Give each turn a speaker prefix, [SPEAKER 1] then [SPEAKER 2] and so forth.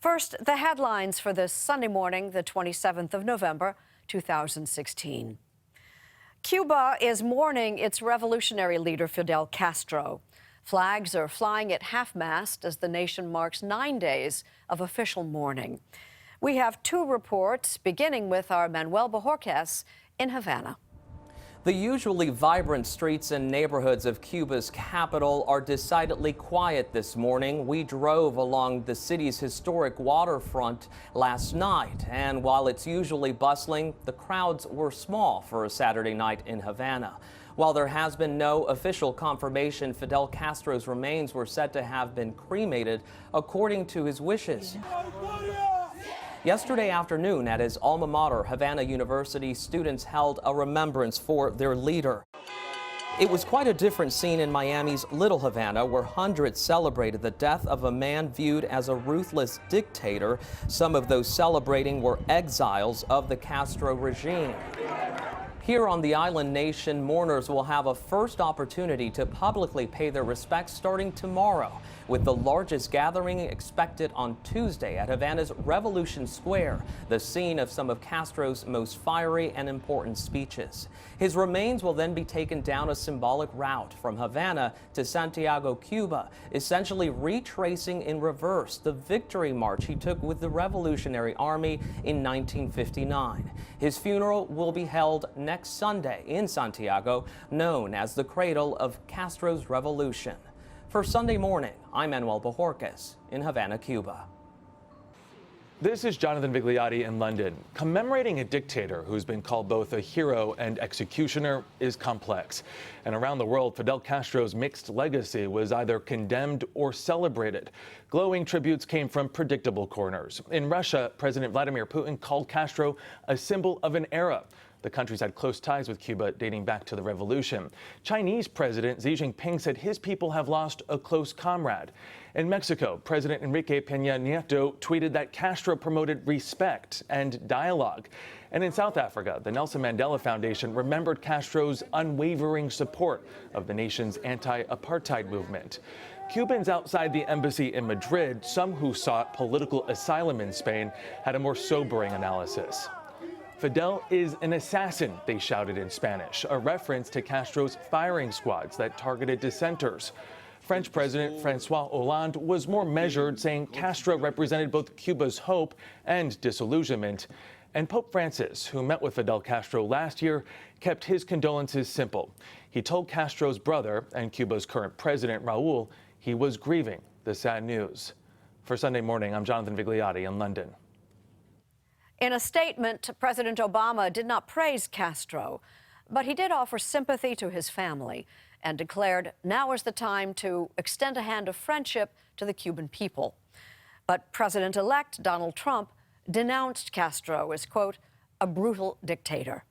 [SPEAKER 1] First, the headlines for this Sunday morning, the 27th of November, 2016. Cuba is mourning its revolutionary leader, Fidel Castro. Flags are flying at half-mast as the nation marks 9 days of official mourning. We have two reports, beginning with our Manuel Bojorquez in Havana.
[SPEAKER 2] The usually vibrant streets and neighborhoods of Cuba's capital are decidedly quiet this morning. We drove along the city's historic waterfront last night, and while it's usually bustling, the crowds were small for a Saturday night in Havana. While there has been no official confirmation, Fidel Castro's remains were said to have been cremated according to his wishes. Yesterday afternoon at his alma mater, Havana University, students held a remembrance for their leader. It was quite a different scene in Miami's Little Havana, where hundreds celebrated the death of a man viewed as a ruthless dictator. Some of those celebrating were exiles of the Castro regime. Here on the island nation, mourners will have a first opportunity to publicly pay their respects starting tomorrow, with the largest gathering expected on Tuesday at Havana's Revolution Square, the scene of some of Castro's most fiery and important speeches. His remains will then be taken down a symbolic route from Havana to Santiago, Cuba, essentially retracing in reverse the victory march he took with the Revolutionary Army in 1959. His funeral will be held next Sunday in Santiago, known as the cradle of Castro's revolution. For Sunday Morning, I'm Manuel Bojorquez in Havana, Cuba.
[SPEAKER 3] This is Jonathan Vigliotti in London. Commemorating a dictator who's been called both a hero and executioner is complex. And around the world, Fidel Castro's mixed legacy was either condemned or celebrated. Glowing tributes came from predictable corners. In Russia, President Vladimir Putin called Castro a symbol of an era. The country's had close ties with Cuba dating back to the revolution. Chinese President Xi Jinping said his people have lost a close comrade. In Mexico, President Enrique Peña Nieto tweeted that Castro promoted respect and dialogue. And in South Africa, the Nelson Mandela Foundation remembered Castro's unwavering support of the nation's anti-apartheid movement. Cubans outside the embassy in Madrid, some who sought political asylum in Spain, had a more sobering analysis. Fidel is an assassin, they shouted in Spanish, a reference to Castro's firing squads that targeted dissenters. French President François Hollande was more measured, saying Castro represented both Cuba's hope and disillusionment. And Pope Francis, who met with Fidel Castro last year, kept his condolences simple. He told Castro's brother and Cuba's current president, Raul, he was grieving the sad news. For Sunday Morning, I'm Jonathan Vigliotti in London.
[SPEAKER 1] In a statement, President Obama did not praise Castro, but he did offer sympathy to his family and declared now is the time to extend a hand of friendship to the Cuban people. But President-elect Donald Trump denounced Castro as, quote, a brutal dictator.